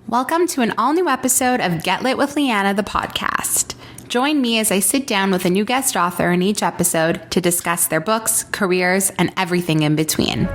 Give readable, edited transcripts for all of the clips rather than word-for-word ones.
Welcome to an all-new episode of Get Lit with Lianna, the podcast. Join me as I sit down with a new guest author in each episode to discuss their books, careers, and everything in between.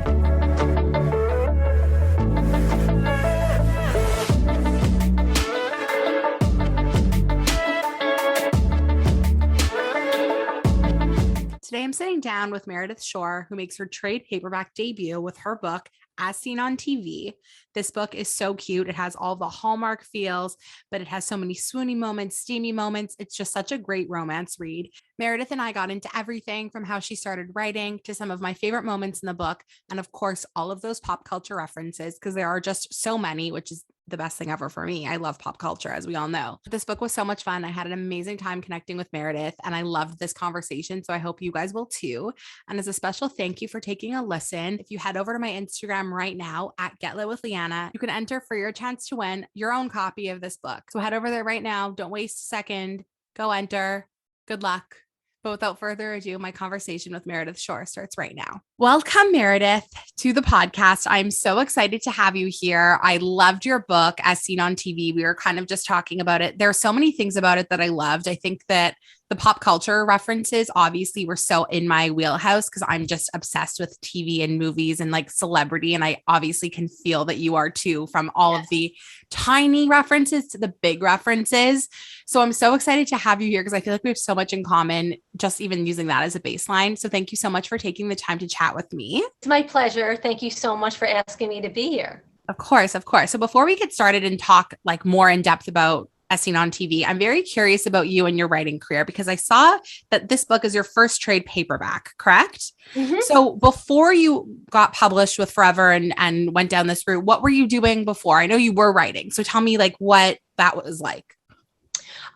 Today I'm sitting down with Meredith Schorr, who makes her trade paperback debut with her book, As Seen on TV. This book is so cute. It has all the Hallmark feels, but it has so many swoony moments, steamy moments. It's just such a great romance read. Meredith and I got into everything from how she started writing to some of my favorite moments in the book. And of course, all of those pop culture references, because there are just so many, which is the best thing ever for me. I love pop culture, as we all know. This book was so much fun. I had an amazing time connecting with Meredith, and I loved this conversation. So I hope you guys will too. And as a special thank you for taking a listen, if you head over to my Instagram right now at Get Lit with Lianna, you can enter for your chance to win your own copy of this book. So head over there right now. Don't waste a second. Go enter. Good luck. But without further ado, my conversation with Meredith Schorr starts right now. Welcome, Meredith, to the podcast. I'm so excited to have you here. I loved your book, As Seen on TV. We were kind of just talking about it. There are so many things about it that I loved. I think that the pop culture references obviously were so in my wheelhouse because I'm just obsessed with TV and movies and like celebrity. And I obviously can feel that you are too, from all of the tiny references to the big references. So I'm so excited to have you here because I feel like we have so much in common, just even using that as a baseline. So thank you so much for taking the time to chat with me. It's my pleasure. Thank you so much for asking me to be here. Of course, of course. So before we get started and talk like more in depth about As Seen on TV, I'm very curious about you and your writing career because I saw that this book is your first trade paperback, correct? Mm-hmm. So before you got published with Forever and went down this route, what were you doing before? I know you were writing. So tell me like what that was like.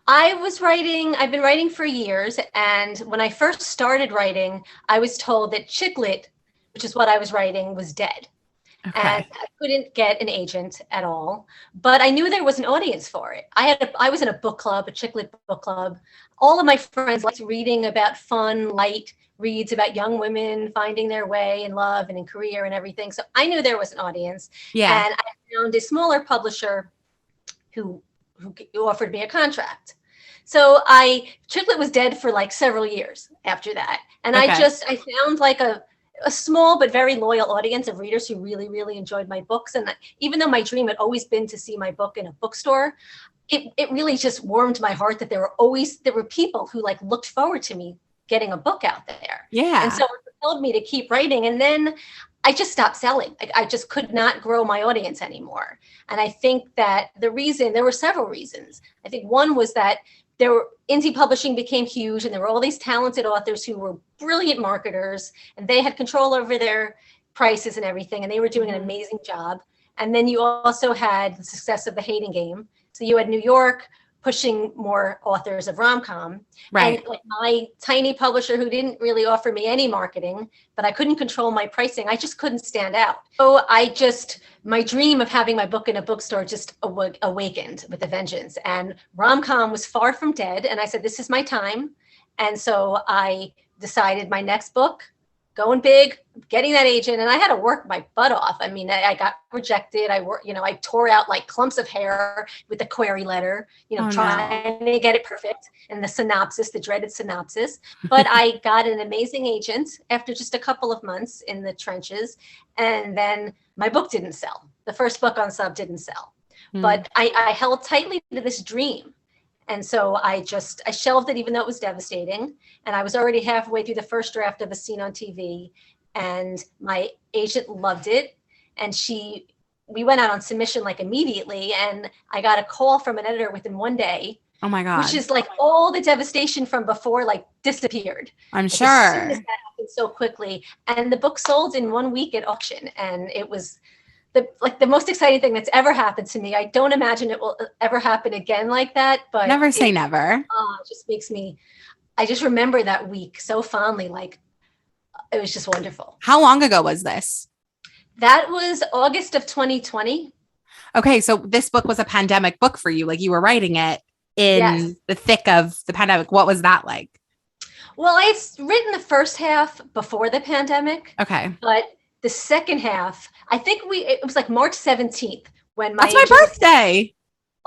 I've been writing for years. And when I first started writing, I was told that chick lit, which is what I was writing, was dead. Okay. And I couldn't get an agent at all, but I knew there was an audience for it. I was in a book club, a chick lit book club. All of my friends liked reading about fun, light reads about young women finding their way in love and in career and everything. So I knew there was an audience. Yeah. And I found a smaller publisher who offered me a contract. So chick lit was dead for like several years after that. And okay. I found like a small but very loyal audience of readers who really, really enjoyed my books. And even though my dream had always been to see my book in a bookstore, it really just warmed my heart that there were people who like looked forward to me getting a book out there. Yeah. And so it compelled me to keep writing. And then I just stopped selling. I just could not grow my audience anymore. And I think that there were several reasons. I think one was that indie publishing became huge, and there were all these talented authors who were brilliant marketers, and they had control over their prices and everything, and they were doing an amazing job. And then you also had the success of The Hating Game. So you had New York pushing more authors of romcom, right? And like my tiny publisher who didn't really offer me any marketing, but I couldn't control my pricing. I just couldn't stand out. So my dream of having my book in a bookstore just awakened with a vengeance. And romcom was far from dead. And I said, this is my time. And so I decided my next book, going big, getting that agent, and I had to work my butt off. I mean, I got rejected. I tore out like clumps of hair with the query letter, trying to get it perfect, and the dreaded synopsis. But I got an amazing agent after just a couple of months in the trenches, and then my book didn't sell. The first book on sub didn't sell, but I held tightly to this dream. And so I shelved it, even though it was devastating. And I was already halfway through the first draft of As Seen on TV. And my agent loved it. And we went out on submission like immediately. And I got a call from an editor within one day. Oh my God. Which is like all the devastation from before like disappeared. I'm sure. As soon as that happened so quickly. And the book sold in 1 week at auction. And it was the most exciting thing that's ever happened to me. I don't imagine it will ever happen again like that, but never say never. It just makes me, I just remember that week so fondly. Like it was just wonderful. How long ago was this? That was August of 2020. Okay. So this book was a pandemic book for you. Like you were writing it in the thick of the pandemic. What was that like? Well, I had written the first half before the pandemic. Okay. But the second half, I think it was like March 17th when my That's my agent, birthday.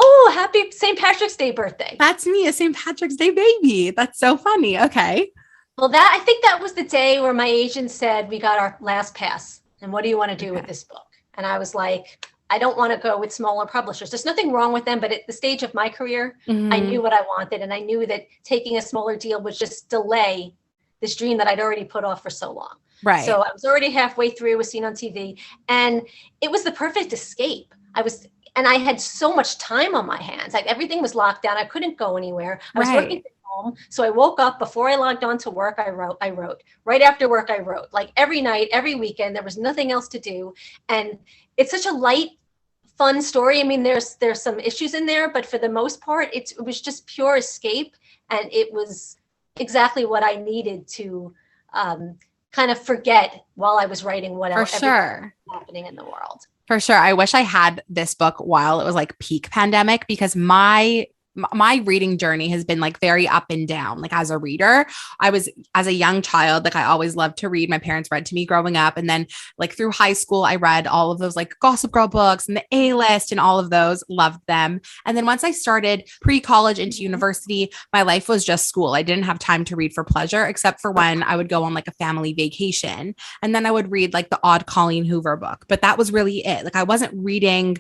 oh, happy St. Patrick's Day birthday. That's me, a St. Patrick's Day baby. That's so funny. Okay. Well, I think that was the day where my agent said, we got our last pass. And what do you want to do with this book? And I was like, I don't want to go with smaller publishers. There's nothing wrong with them, but at the stage of my career, I knew what I wanted. And I knew that taking a smaller deal would just delay this dream that I'd already put off for so long. Right. So I was already halfway through with Seen on TV, and it was the perfect escape. And I had so much time on my hands. Like everything was locked down. I couldn't go anywhere. I was working from home. So I woke up before I logged on to work. I wrote. Right after work, I wrote. Like every night, every weekend, there was nothing else to do. And it's such a light, fun story. I mean, there's some issues in there, but for the most part, it was just pure escape. And it was exactly what I needed to kind of forget while I was writing what else was happening in the world. For sure. I wish I had this book while it was like peak pandemic, because my reading journey has been like very up and down. Like as a reader, as a young child, like I always loved to read. My parents read to me growing up. And then like through high school, I read all of those like Gossip Girl books and the A-List and all of those, loved them. And then once I started pre-college into university, my life was just school. I didn't have time to read for pleasure, except for when I would go on like a family vacation. And then I would read like the odd Colleen Hoover book, but that was really it. Like I wasn't reading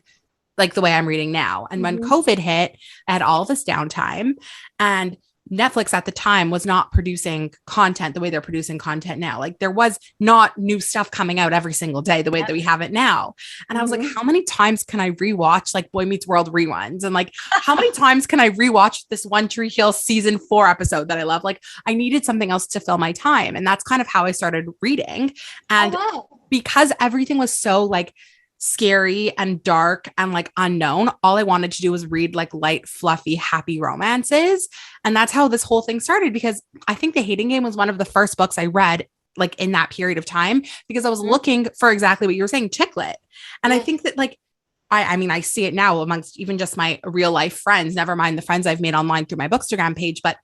like the way I'm reading now. And when COVID hit, I had all this downtime, and Netflix at the time was not producing content the way they're producing content now. Like there was not new stuff coming out every single day the way that we have it now. And I was like, how many times can I rewatch like Boy Meets World reruns? And like, how many times can I rewatch this One Tree Hill season 4 episode that I love? Like I needed something else to fill my time. And that's kind of how I started reading. And because everything was so like scary and dark and like unknown, all I wanted to do was read like light, fluffy, happy romances. And that's how this whole thing started, because I think The Hating Game was one of the first books I read like in that period of time, because I was looking for exactly what you were saying, chick lit. And I think that like, I mean, I see it now amongst even just my real life friends, never mind the friends I've made online through my Bookstagram page, but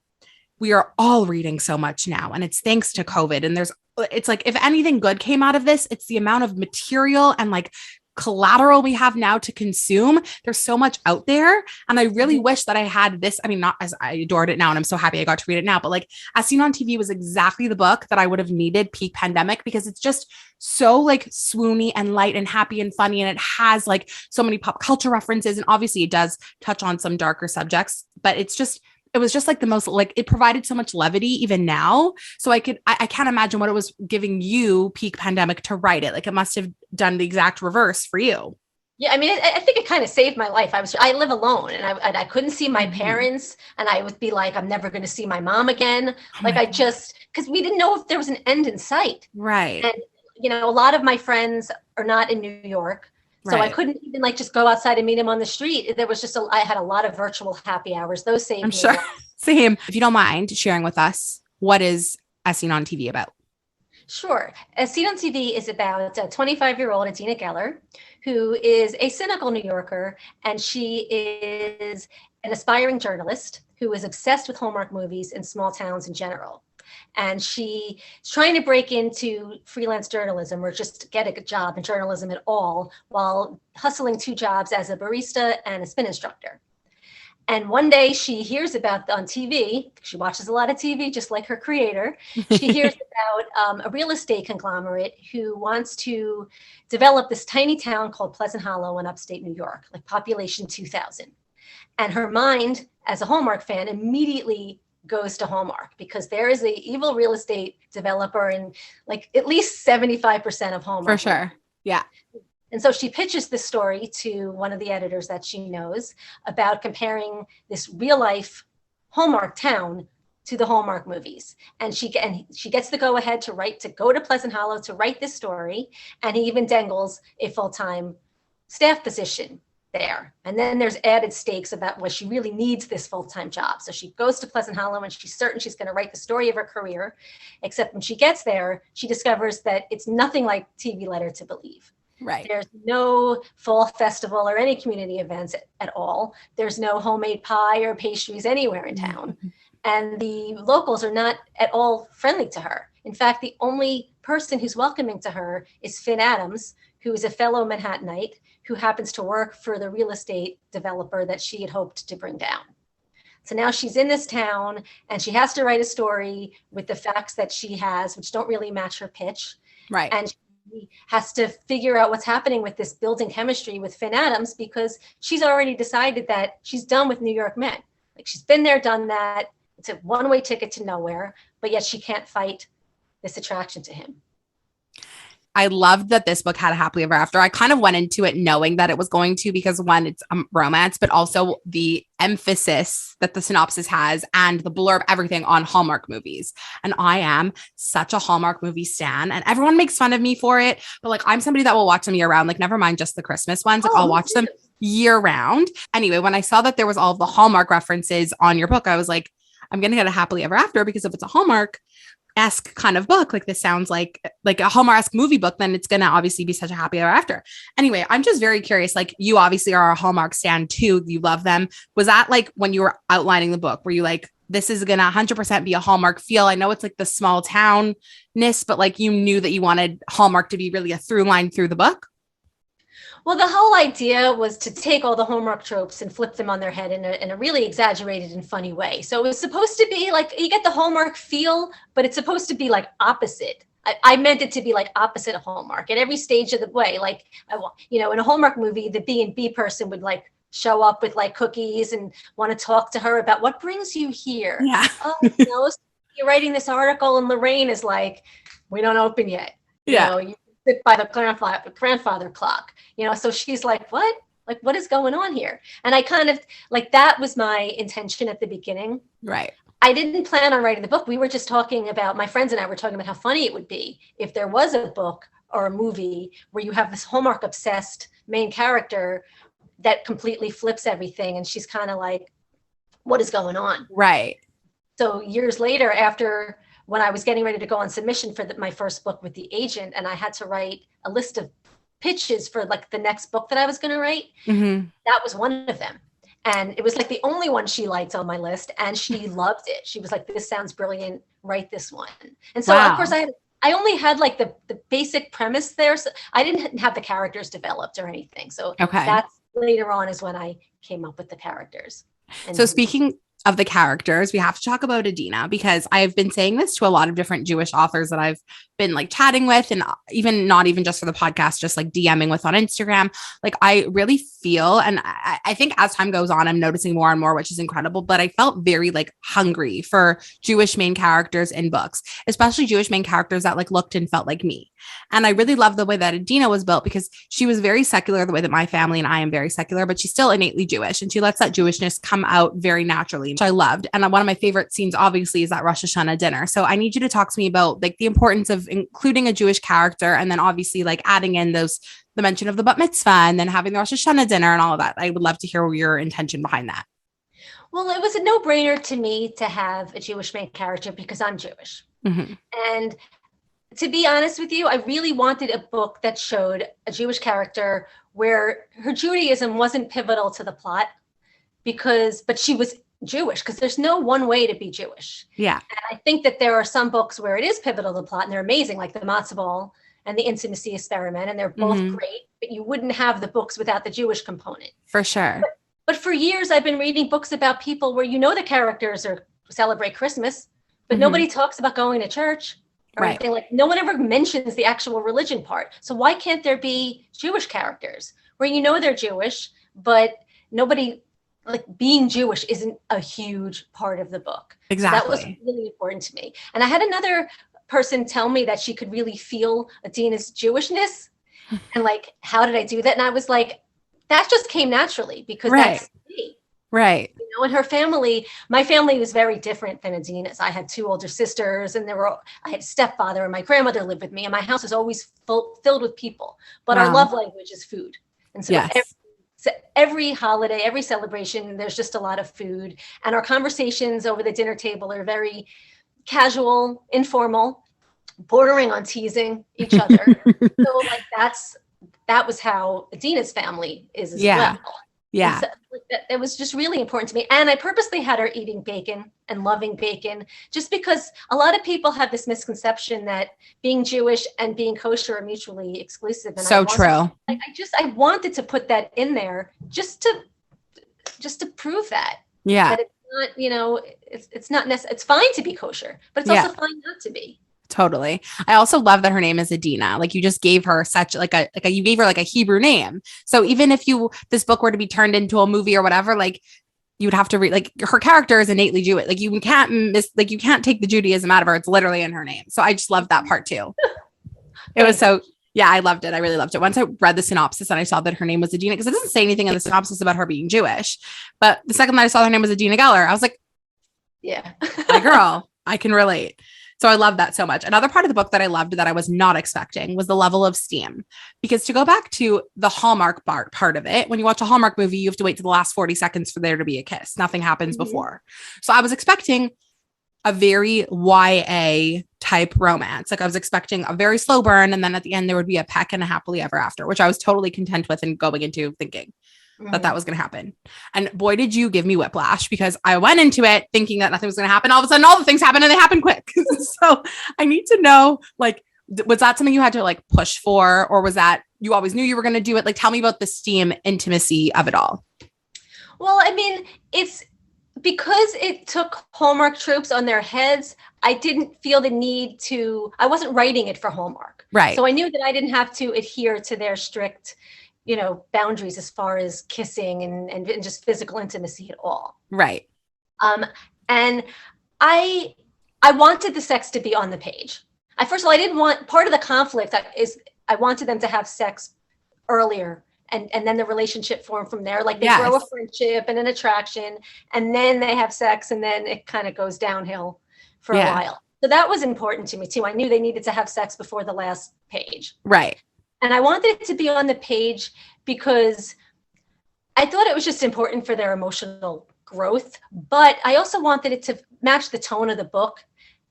we are all reading so much now. And it's thanks to COVID. And it's like, if anything good came out of this, it's the amount of material and like collateral we have now to consume. There's so much out there. And I really wish that I had this. I mean, not as I adored it now, and I'm so happy I got to read it now, but like As Seen on TV was exactly the book that I would have needed peak pandemic, because it's just so like swoony and light and happy and funny. And it has like so many pop culture references. And obviously it does touch on some darker subjects, but it was just like the most, like it provided so much levity even now. So I can't imagine what it was giving you peak pandemic to write it. Like it must have done the exact reverse for you. Yeah, I mean, I think it kind of saved my life. I live alone, and I couldn't see my parents, and I would be like, I'm never going to see my mom again. Because we didn't know if there was an end in sight. Right. And, you know, a lot of my friends are not in New York. So I couldn't even like just go outside and meet him on the street. There was just I had a lot of virtual happy hours. Those saved me. I'm sure. Same. If you don't mind sharing with us, what is As Seen on TV about? Sure. As Seen on TV is about a 25-year-old Adina Geller, who is a cynical New Yorker, and she is an aspiring journalist who is obsessed with Hallmark movies and small towns in general. And she's trying to break into freelance journalism, or just get a job in journalism at all, while hustling 2 jobs as a barista and a spin instructor. And one day she hears about on TV, she watches a lot of TV, just like her creator. She hears about a real estate conglomerate who wants to develop this tiny town called Pleasant Hollow in upstate New York, like population 2,000. And her mind, as a Hallmark fan, immediately goes to Hallmark, because there is an evil real estate developer in like at least 75% of Hallmark. For sure. Yeah. And so she pitches this story to one of the editors that she knows about comparing this real life Hallmark town to the Hallmark movies. And she gets the go ahead to go to Pleasant Hollow to write this story. And he even dangles a full-time staff position there. And then there's added stakes about where she really needs this full-time job. So she goes to Pleasant Hollow, and she's certain she's going to write the story of her career. Except when she gets there, she discovers that it's nothing like TV led her to believe. Right. There's no fall festival or any community events at all. There's no homemade pie or pastries anywhere in town. And the locals are not at all friendly to her. In fact, the only person who's welcoming to her is Finn Adams, who is a fellow Manhattanite, who happens to work for the real estate developer that she had hoped to bring down. So now she's in this town and she has to write a story with the facts that she has, which don't really match her pitch. Right. And she has to figure out what's happening with this building chemistry with Finn Adams, because she's already decided that she's done with New York men. Like, she's been there, done that. It's a one-way ticket to nowhere, but yet she can't fight this attraction to him. I loved that this book had a happily ever after. I kind of went into it knowing that it was going to, because one, it's romance, but also the emphasis that the synopsis has and the blurb, everything on Hallmark movies. And I am such a Hallmark movie stan, and everyone makes fun of me for it. But like, I'm somebody that will watch them year round. Like, never mind just the Christmas ones. Like, I'll watch them year round. Anyway, when I saw that there was all of the Hallmark references on your book, I was like, I'm going to get a happily ever after, because if it's a Hallmark-esque kind of book, like this sounds like a Hallmark-esque movie book, then it's going to obviously be such a happy ever after. Anyway, I'm just very curious. Like, you obviously are a Hallmark stan too. You love them. Was that like when you were outlining the book, were you like, this is going to 100% be a Hallmark feel? I know it's like the small townness, but like, you knew that you wanted Hallmark to be really a through line through the book? Well, the whole idea was to take all the Hallmark tropes and flip them on their head in a really exaggerated and funny way. So it was supposed to be like, you get the Hallmark feel, but it's supposed to be like opposite. I meant it to be like opposite of Hallmark at every stage of the way. Like, in a Hallmark movie, the B&B person would like show up with like cookies and want to talk to her about what brings you here. Yeah. You're writing this article and Lorraine is like, we don't open yet. Yeah. You sit by the grandfather clock. So she's like, what? Like, what is going on here? And I kind of like, that was my intention at the beginning. Right. I didn't plan on writing the book. We were just talking about, my friends and I were talking about how funny it would be if there was a book or a movie where you have this Hallmark obsessed main character that completely flips everything. And she's kind of like, what is going on? Right. So years later, after when I was getting ready to go on submission for my first book with the agent, and I had to write a list of pitches for like the next book that I was going to write, that was one of them. And it was like the only one she liked on my list, and she loved it. She was like, this sounds brilliant, write this one. And so Of course I only had like the basic premise there. So I didn't have the characters developed or anything. So that's later on is when I came up with the characters. So speaking of the characters, we have to talk about Adina, because I've been saying this to a lot of different Jewish authors that I've been like chatting with, and even not even just for the podcast, just like DMing with on Instagram. Like, I really feel, and I think as time goes on, I'm noticing more and more, which is incredible, but I felt very like hungry for Jewish main characters in books, especially Jewish main characters that like looked and felt like me. And I really love the way that Adina was built, because she was very secular, the way that my family and I am very secular, but she's still innately Jewish, and she lets that Jewishness come out very naturally, which I loved. And one of my favorite scenes, obviously, is that Rosh Hashanah dinner. So I need you to talk to me about like the importance of including a Jewish character, and then obviously like adding in the mention of the bat mitzvah, and then having the Rosh Hashanah dinner and all of that. I would love to hear your intention behind that. Well, it was a no-brainer to me to have a Jewish main character because I'm Jewish. And to be honest with you, I really wanted a book that showed a Jewish character where her Judaism wasn't pivotal to the plot, but she was Jewish, because there's no one way to be Jewish. Yeah. And I think that there are some books where it is pivotal to the plot and they're amazing, like the Matzo Ball and the Intimacy Experiment, and they're both great, but you wouldn't have the books without the Jewish component. For sure. But for years, I've been reading books about people where the characters celebrate Christmas, but nobody talks about going to church or anything. Like, no one ever mentions the actual religion part. So why can't there be Jewish characters where they're Jewish, but nobody, like, being Jewish isn't a huge part of the book. Exactly. So that was really important to me. And I had another person tell me that she could really feel Adina's Jewishness. And like, how did I do that? And I was like, that just came naturally, because that's me. Right. And her family, my family was very different than Adina's. I had 2 older sisters, and I had a stepfather, and my grandmother lived with me, and my house is always filled with people. But our love language is food. And so every holiday, every celebration, there's just a lot of food. And our conversations over the dinner table are very casual, informal, bordering on teasing each other. So like that was how Adina's family is as well. Yeah. So, it was just really important to me. And I purposely had her eating bacon and loving bacon, just because a lot of people have this misconception that being Jewish and being kosher are mutually exclusive. And So true. I wanted to put that in there just to prove that. Yeah. That it's not, it's not necessary. It's fine to be kosher, but it's also fine not to be. Totally. I also love that her name is Adina. Like you just gave her such you gave her like a Hebrew name. So even if this book were to be turned into a movie or whatever, like you would have to read, like her character is innately Jewish. Like you can't you can't take the Judaism out of her. It's literally in her name. So I just love that part too. It was so, yeah, I loved it. I really loved it. Once I read the synopsis and I saw that her name was Adina, because it doesn't say anything in the synopsis about her being Jewish. But the second that I saw her name was Adina Geller, I was like, yeah, my girl, I can relate. So I love that so much. Another part of the book that I loved that I was not expecting was the level of steam, because to go back to the Hallmark part of it, when you watch a Hallmark movie, you have to wait to the last 40 seconds for there to be a kiss. Nothing happens before. So I was expecting a very YA type romance. Like I was expecting a very slow burn. And then at the end, there would be a peck and a happily ever after, which I was totally content with and going into thinking that was going to happen. And boy, did you give me whiplash, because I went into it thinking that nothing was going to happen. All of a sudden, all the things happen and they happen quick. So I need to know, like, was that something you had to like push for, or was that you always knew you were going to do it? Like, tell me about the steam intimacy of it all. Well, I mean, it's because it took Hallmark tropes on their heads. I didn't feel the need I wasn't writing it for Hallmark. Right. So I knew that I didn't have to adhere to their strict boundaries as far as kissing and just physical intimacy at all. Right. And I wanted the sex to be on the page. First of all, I didn't want, part of the conflict is I wanted them to have sex earlier and then the relationship formed from there. Like they grow a friendship and an attraction, and then they have sex, and then it kind of goes downhill for a while. So that was important to me too. I knew they needed to have sex before the last page. Right. And I wanted it to be on the page because I thought it was just important for their emotional growth, but I also wanted it to match the tone of the book.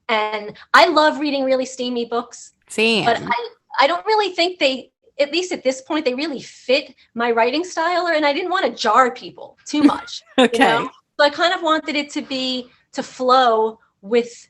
And I love reading really steamy books. Same. But I don't really think they, at least at this point, they really fit my writing style, and I didn't want to jar people too much. Okay. So I kind of wanted it to flow with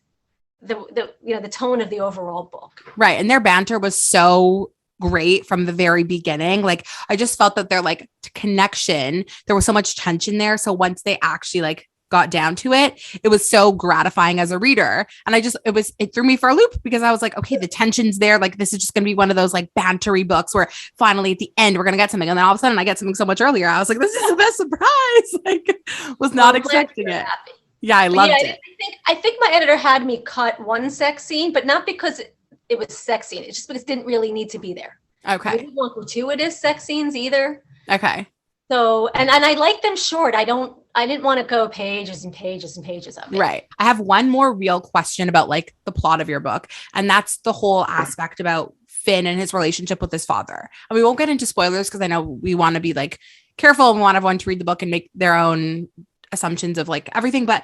the tone of the overall book. Right. And their banter was so great from the very beginning. Like I just felt that their like connection, there was so much tension there. So once they actually like got down to it, it was so gratifying as a reader. And it threw me for a loop, because I was like, okay, the tension's there. Like this is just going to be one of those like bantery books where finally at the end, we're going to get something. And then all of a sudden I get something so much earlier. I was like, this is the best surprise. Like was not expecting it. Happy. Yeah. I loved it. I think my editor had me cut one sex scene, but not because it was sex scene. It's just because it didn't really need to be there. Okay. I didn't want gratuitous sex scenes either. Okay. So, and I like them short. I didn't want to go pages and pages and pages of it. Right. I have one more real question about like the plot of your book. And that's the whole aspect about Finn and his relationship with his father. And we won't get into spoilers, because I know we want to be like careful and we want everyone to read the book and make their own assumptions of like everything. But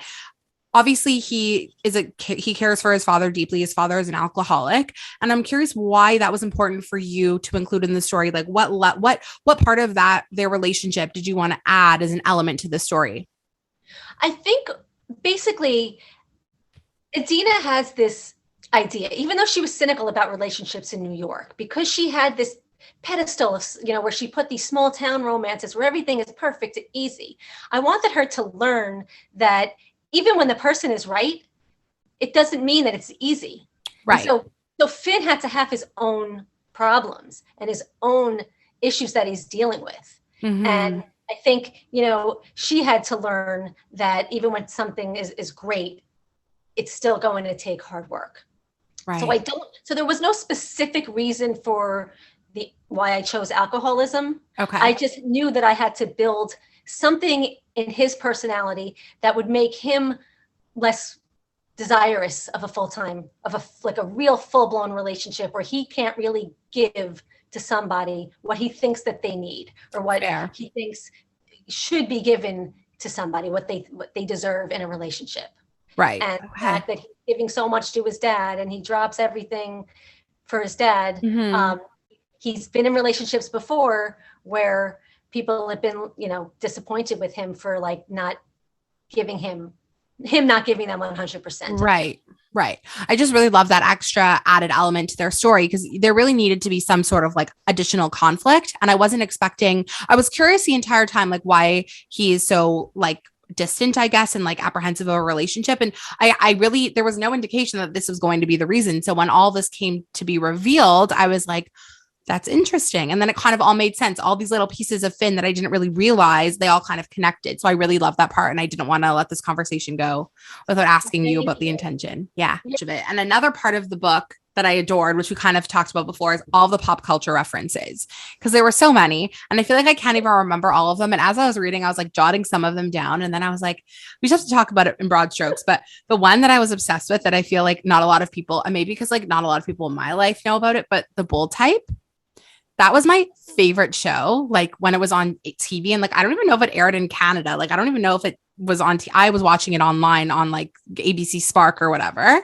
obviously he cares for his father deeply. His father is an alcoholic. And I'm curious why that was important for you to include in the story. Like what part of their relationship did you want to add as an element to the story? I think basically Adina has this idea, even though she was cynical about relationships in New York, because she had this pedestal of, where she put these small town romances where everything is perfect and easy. I wanted her to learn that even when the person is right, it doesn't mean that it's easy. Right. So Finn had to have his own problems and his own issues that he's dealing with. Mm-hmm. And I think, she had to learn that even when something is great, it's still going to take hard work. Right. So there was no specific reason for why I chose alcoholism. Okay. I just knew that I had to build something in his personality that would make him less desirous of a real full-blown relationship where he can't really give to somebody what he thinks that they need, or what he thinks should be given to somebody, what they deserve in a relationship. Right. And the fact that he's giving so much to his dad and he drops everything for his dad. Mm-hmm. He's been in relationships before where people have been, disappointed with him for like not giving him not giving them 100%. Right. I just really love that extra added element to their story because there really needed to be some sort of like additional conflict. And I was curious the entire time, like why he is so like distant, I guess, and like apprehensive of a relationship. And I really, there was no indication that this was going to be the reason. So when all this came to be revealed, I was like, that's interesting. And then it kind of all made sense. All these little pieces of Finn that I didn't really realize, they all kind of connected. So I really love that part. And I didn't want to let this conversation go without asking you about the intention. Yeah. And another part of the book that I adored, which we kind of talked about before, is all the pop culture references, because there were so many. And I feel like I can't even remember all of them. And as I was reading, I was like jotting some of them down. And then I was like, we just have to talk about it in broad strokes. But the one that I was obsessed with that I feel like not a lot of people, and maybe because like not a lot of people in my life know about it, but the bull type. That was my favorite show, like when it was on TV. And like, I don't even know if it aired in Canada. Like, I don't even know if it was on I was watching it online on like ABC Spark or whatever.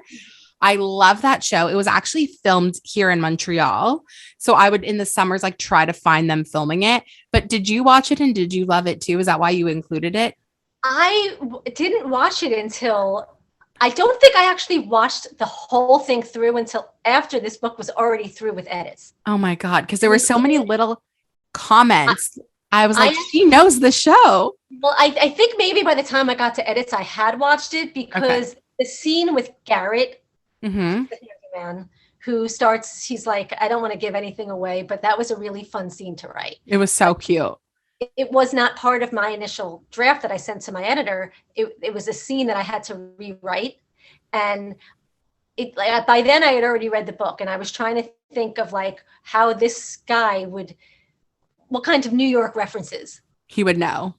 I love that show. It was actually filmed here in Montreal. So I would in the summers, like try to find them filming it. But did you watch it and did you love it too? Is that why you included it? I didn't watch it until I don't think I actually watched the whole thing through until after this book was already through with edits. Oh my God. Because there were so many little comments. I was like, she knows the show. Well, I think maybe by the time I got to edits, I had watched it because the scene with Garrett, the man who starts, he's like, I don't want to give anything away, but that was a really fun scene to write. It was so cute. It was not part of my initial draft that I sent to my editor. It was a scene that I had to rewrite. And by then I had already read the book and I was trying to think of like how this guy what kind of New York references he would know.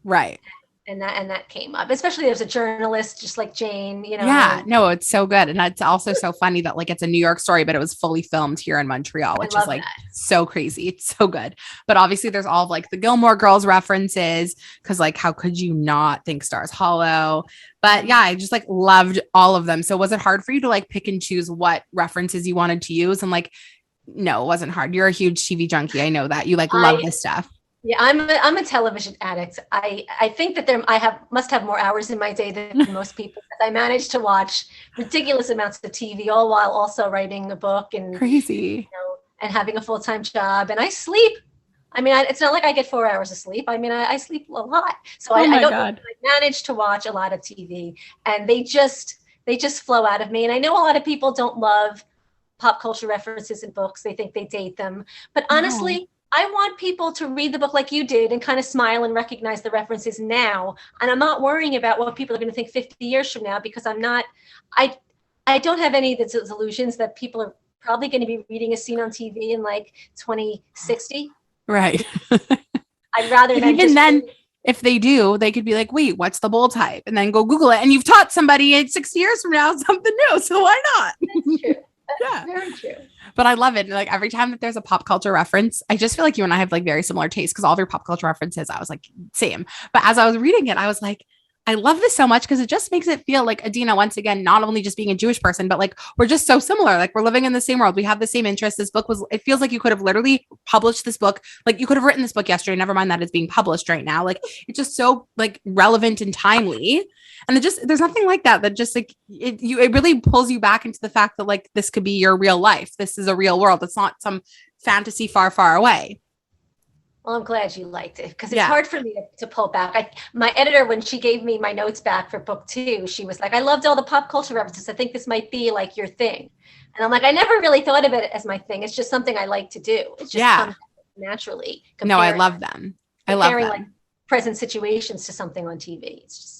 Right. And that came up, especially as a journalist, just like Jane, Yeah, no, it's so good. And it's also so funny that like, it's a New York story, but it was fully filmed here in Montreal, which is like so crazy. It's so good. But obviously there's all of like the Gilmore Girls references. Cause like, how could you not think Stars Hollow? But yeah, I just like loved all of them. So was it hard for you to like pick and choose what references you wanted to use? And like, no, it wasn't hard. You're a huge TV junkie. I know that you like love this stuff. Yeah, I'm a television addict. I think that must have more hours in my day than most people. I managed to watch ridiculous amounts of TV, all while also writing a book and crazy, and having a full-time job. And I sleep. I mean, it's not like I get 4 hours of sleep. I mean, I sleep a lot, so I manage to watch a lot of TV, and they just flow out of me. And I know a lot of people don't love pop culture references in books. They think they date them, but honestly. I want people to read the book like you did and kind of smile and recognize the references now. And I'm not worrying about what people are going to think 50 years from now, because I don't have any of the illusions that people are probably going to be reading a scene on TV in like 2060. Right. I'd rather even then, if they do, they could be like, wait, what's the bull type? And then go Google it. And you've taught somebody in 6 years from now something new. So why not? That's true. Yeah. Very true. But I love it. Like every time that there's a pop culture reference, I just feel like you and I have like very similar tastes because all of your pop culture references, I was like, same. But as I was reading it, I was like, I love this so much because it just makes it feel like Adina, once again, not only just being a Jewish person, but like we're just so similar. Like we're living in the same world. We have the same interests. This book it feels like you could have literally published this book. Like you could have written this book yesterday. Never mind that it's being published right now. Like it's just so like relevant and timely. And there's nothing like that just like it really pulls you back into the fact that like this could be your real life. This is a real world. It's not some fantasy far, far away. Well, I'm glad you liked it because it's hard for me to pull back. My editor, when she gave me my notes back for book 2, she was like, I loved all the pop culture references. I think this might be like your thing. And I'm like, I never really thought of it as my thing. It's just something I like to do. It's just comes naturally. No, I love them. Comparing like present situations to something on TV. It's just.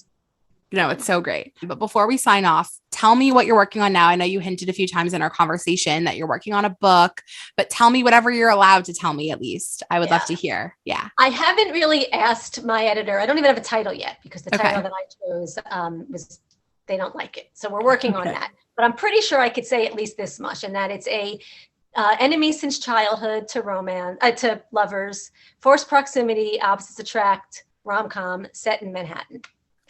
No, it's so great. But before we sign off, tell me what you're working on now. I know you hinted a few times in our conversation that you're working on a book, but tell me whatever you're allowed to tell me at least. I would love to hear. Yeah. I haven't really asked my editor. I don't even have a title yet because the title that I chose was they don't like it. So we're working on that. But I'm pretty sure I could say at least this much, and that it's a enemy since childhood to romance, to lovers, forced proximity, opposites attract, rom-com set in Manhattan.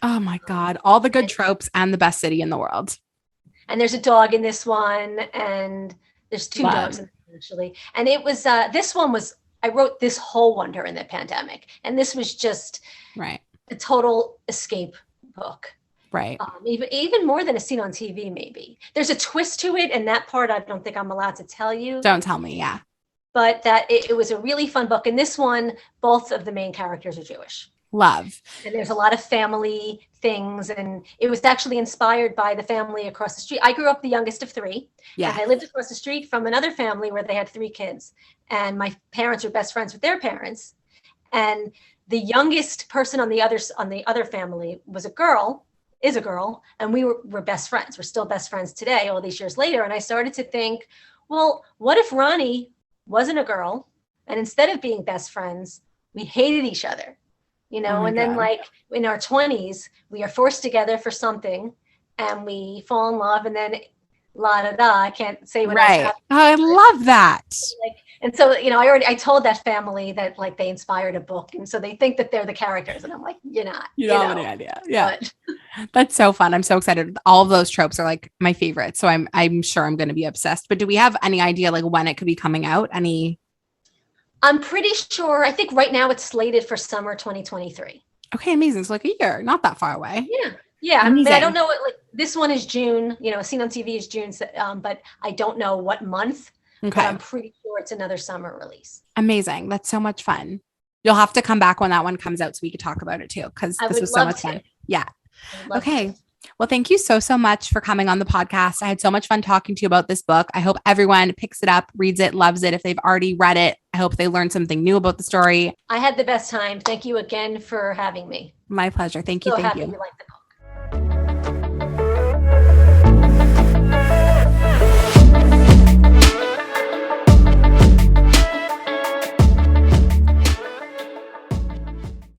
Oh my God. All the good tropes and the best city in the world. And there's a dog in this one. And there's 2 dogs in it, actually. And it was, this one was I wrote this whole one during the pandemic, and this was just Right. a total escape book. Right. Even more than a scene on TV, maybe. There's a twist to it, and that part I don't think I'm allowed to tell you. Don't tell me. Yeah. But that it was a really fun book. And this one, both of the main characters are Jewish. Love. And there's a lot of family things. And it was actually inspired by the family across the street. I grew up the youngest of three. Yeah. And I lived across the street from another family where they had 3 kids. And my parents were best friends with their parents. And the youngest person on the other family is a girl, and we're best friends. We're still best friends today, all these years later. And I started to think, well, what if Ronnie wasn't a girl, and instead of being best friends, we hated each other, and then like in our 20s, we are forced together for something and we fall in love, and then la da da, I can't say what else happened. Oh, I love that. And so, I told that family that like they inspired a book. And so they think that they're the characters. And I'm like, you're not. You don't have any idea. Yeah. That's so fun. I'm so excited. All of those tropes are like my favorites. So I'm sure I'm going to be obsessed. But do we have any idea like when it could be coming out? I'm pretty sure. I think right now it's slated for summer 2023. Okay, amazing. So like a year, not that far away. Yeah. Yeah. I mean, I don't know what, like this one is June, Scene on TV is June, but I don't know what month. Okay. But I'm pretty sure it's another summer release. Amazing. That's so much fun. You'll have to come back when that one comes out so we could talk about it too, because this was so much fun. Yeah. Okay. Well, thank you so much for coming on the podcast. I had so much fun talking to you about this book. I hope everyone picks it up, reads it, loves it. If they've already read it, I hope they learned something new about the story. I had the best time. Thank you again for having me. My pleasure. Thank you. So thank happy you. You like the book.